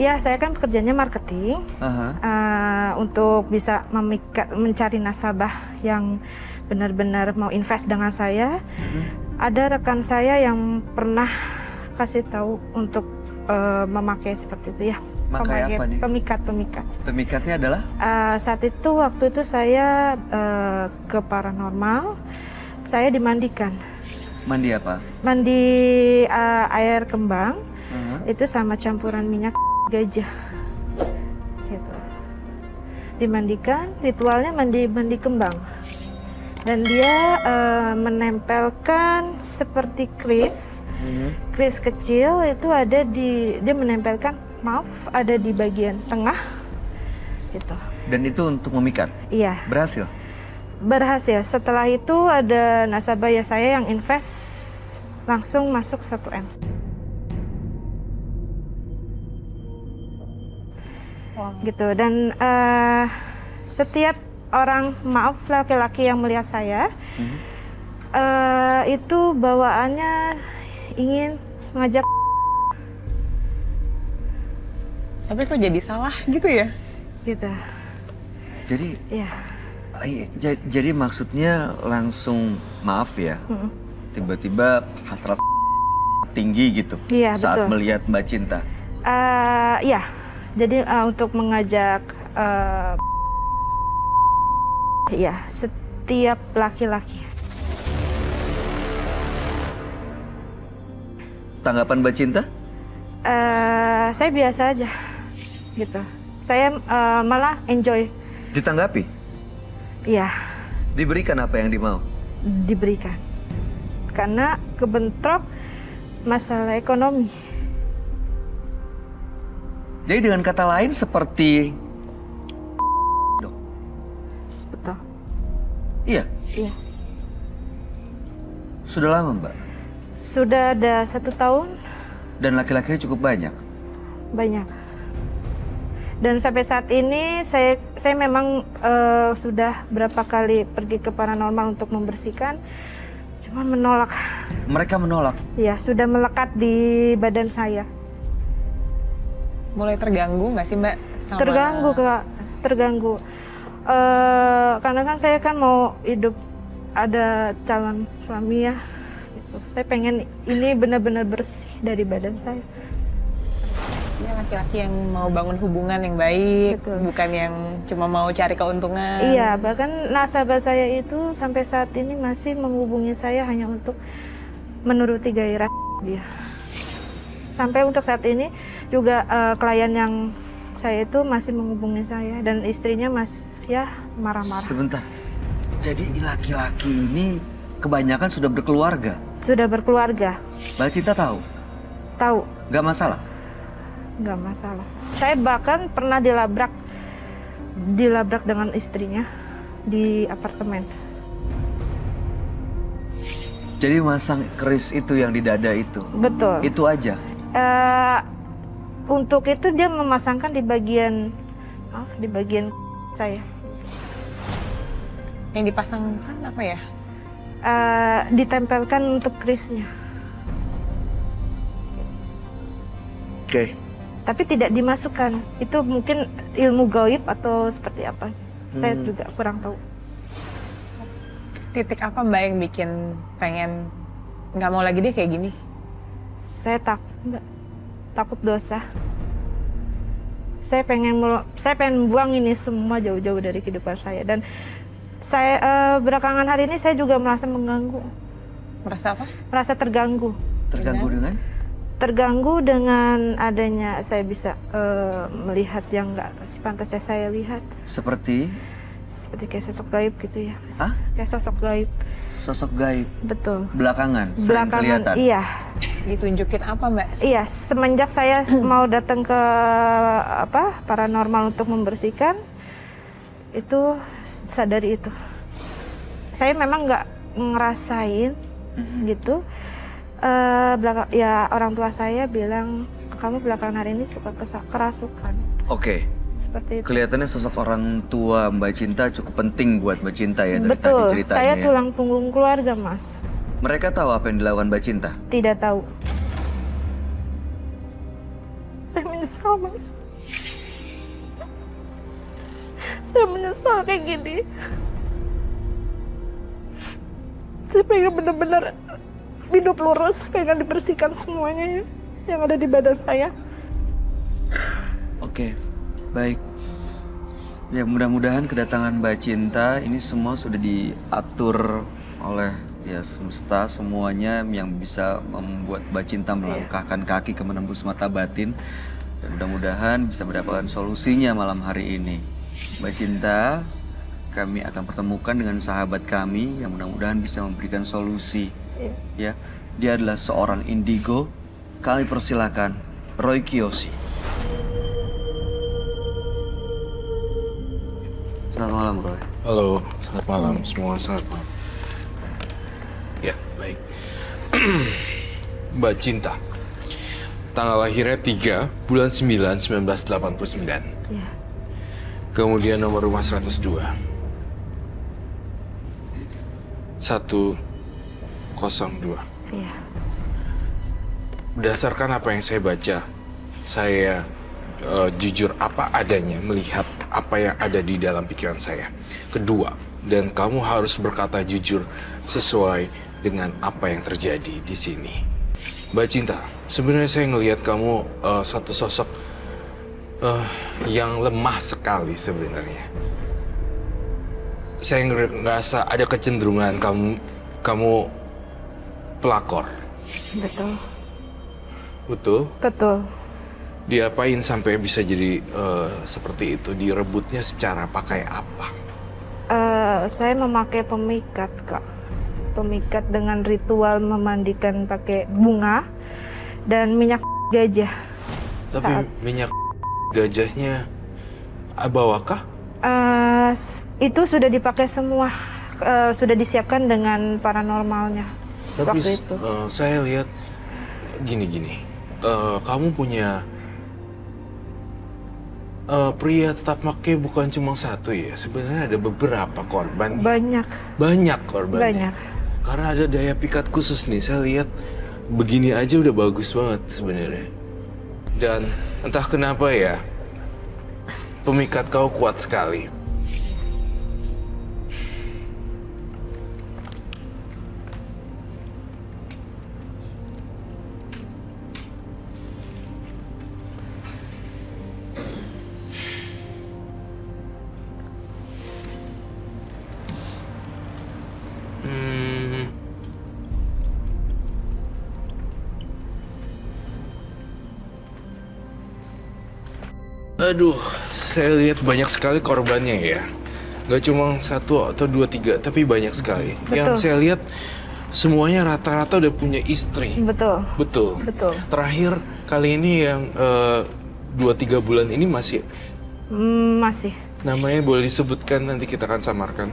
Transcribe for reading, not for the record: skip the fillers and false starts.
Iya, saya kan pekerjaannya marketing. Untuk bisa mencari nasabah yang benar-benar mau invest dengan saya. Ada rekan saya yang pernah kasih tahu untuk memakai seperti itu ya. Memakai apa nih? Pemikat. Pemikatnya adalah? Waktu itu saya ke paranormal, saya dimandikan. Mandi apa? Mandi air kembang, itu sama campuran minyak gajah. Gitu. Dimandikan, ritualnya mandi kembang. Dan dia menempelkan seperti kris kecil itu ada dia menempelkan ada di bagian tengah gitu. Dan itu untuk memikat? Iya. Berhasil. Setelah itu ada nasabah ya saya yang invest langsung masuk 1 M. Gitu. Dan setiap orang, laki-laki yang melihat saya itu bawaannya ingin ngajak. Tapi kok jadi salah gitu ya? Gitu. Jadi, ya. Jadi maksudnya langsung maaf ya, tiba-tiba hasrat tinggi gitu saat betul. melihat Mbak Cinta. Iya, jadi untuk mengajak setiap laki-laki. Tanggapan Mbak Cinta? Saya biasa aja, gitu. Saya malah enjoy. Ditanggapi? Iya. Diberikan apa yang dimau? Diberikan. Karena kebentrok masalah ekonomi. Jadi dengan kata lain seperti dok. Betul. Iya. Iya. Sudah lama Mbak? Sudah ada 1 tahun. Dan laki-lakinya cukup banyak? Banyak. Dan sampai saat ini saya memang sudah berapa kali pergi ke paranormal untuk membersihkan, cuma menolak. Mereka menolak? Iya, sudah melekat di badan saya. Mulai terganggu nggak sih Mbak? Terganggu Kak, terganggu. Karena kan saya kan mau hidup, ada calon suami ya. Saya pengen ini benar-benar bersih dari badan saya. Dia laki-laki yang mau bangun hubungan yang baik, Betul. bukan yang cuma mau cari keuntungan. Iya, bahkan nasabah saya itu sampai saat ini masih menghubungi saya hanya untuk menuruti gairah dia. Sampai untuk saat ini juga klien yang saya itu masih menghubungi saya dan istrinya marah-marah. Sebentar, jadi laki-laki ini kebanyakan sudah berkeluarga? Sudah berkeluarga. Mbak Cinta tahu? Tahu. Gak masalah? Nggak masalah. Saya bahkan pernah dilabrak dengan istrinya di apartemen. Jadi masang keris itu yang di dada itu? Betul. Itu aja? Untuk itu dia memasangkan di bagian saya. Yang dipasangkan apa ya? Ditempelkan untuk kerisnya. Oke. Tapi tidak dimasukkan. Itu mungkin ilmu gaib atau seperti apa. Saya juga kurang tahu. Titik apa Mbak yang bikin pengen nggak mau lagi deh kayak gini? Saya takut Mbak. Takut dosa. Saya pengen buang ini semua jauh-jauh dari kehidupan saya. Dan saya belakangan hari ini saya juga merasa mengganggu. Merasa apa? Merasa terganggu. Terganggu dengan? Terganggu dengan adanya saya bisa melihat yang nggak sepantasnya saya lihat. Seperti kayak sosok gaib gitu ya. Hah? Kayak sosok gaib. Sosok gaib? Betul. Belakangan kelihatan? Iya. Ditunjukin apa Mbak? Iya, semenjak saya mau datang ke paranormal untuk membersihkan, itu sadari itu. Saya memang nggak ngerasain gitu. Orang tua saya bilang, kamu belakangan hari ini suka kerasukan. Oke. Seperti itu. Kelihatannya sosok orang tua Mbak Cinta cukup penting buat Mbak Cinta ya dari Betul, tadi ceritanya. saya ya. tulang punggung keluarga, Mas. Mereka tahu apa yang dilakukan Mbak Cinta? Tidak tahu. Saya minta menyesal, Mas. Saya menyesal kayak gini. Saya pengen bener-bener hidup lurus, pengen dibersihkan semuanya ya, yang ada di badan saya. Oke, baik. Ya mudah-mudahan kedatangan Mbak Cinta ini semua sudah diatur oleh ya semesta, semuanya yang bisa membuat Mbak Cinta melangkahkan kaki ke menembus mata batin. Dan mudah-mudahan bisa mendapatkan solusinya malam hari ini. Mbak Cinta, kami akan pertemukan dengan sahabat kami yang mudah-mudahan bisa memberikan solusi. Ya, dia adalah seorang indigo. Kami persilakan Roy Kiyoshi. Selamat malam, Roy. Halo, selamat malam. Semua selamat malam. Ya, baik. Mbak Cinta. Tanggal lahirnya 3 bulan 9 1989. Ya, Kemudian nomor rumah 102. 102. iya. Berdasarkan apa yang saya baca, saya jujur apa adanya melihat apa yang ada di dalam pikiran saya. Kedua, dan kamu harus berkata jujur sesuai dengan apa yang terjadi di sini. Mbak Cinta, sebenarnya saya ngelihat kamu satu sosok yang lemah sekali sebenarnya. Saya ngerasa ada kecenderungan kamu pelakor. Betul. Betul? Betul. Diapain sampai bisa jadi seperti itu? Direbutnya secara pakai apa? Saya memakai pemikat, Kak. Pemikat dengan ritual memandikan pakai bunga dan minyak gajah. Tapi minyak gajahnya bawakah? Itu sudah dipakai semua, sudah disiapkan dengan paranormalnya. Tapi Waktu itu. saya lihat gini-gini. Kamu punya pria tetap pakai bukan cuma satu ya. Sebenarnya ada beberapa korban. Banyak Korban. banyak. Karena ada daya pikat khusus nih. Saya lihat begini aja udah bagus banget sebenarnya. Dan entah kenapa ya, pemikat kau kuat sekali. Aduh, saya lihat banyak sekali korbannya ya. Gak cuma 1 atau 2, 3, tapi banyak sekali. Betul. Yang saya lihat semuanya rata-rata udah punya istri. Betul. Betul. Betul. Terakhir kali ini yang 2-3 bulan ini masih Masih. namanya boleh disebutkan, nanti kita akan samarkan.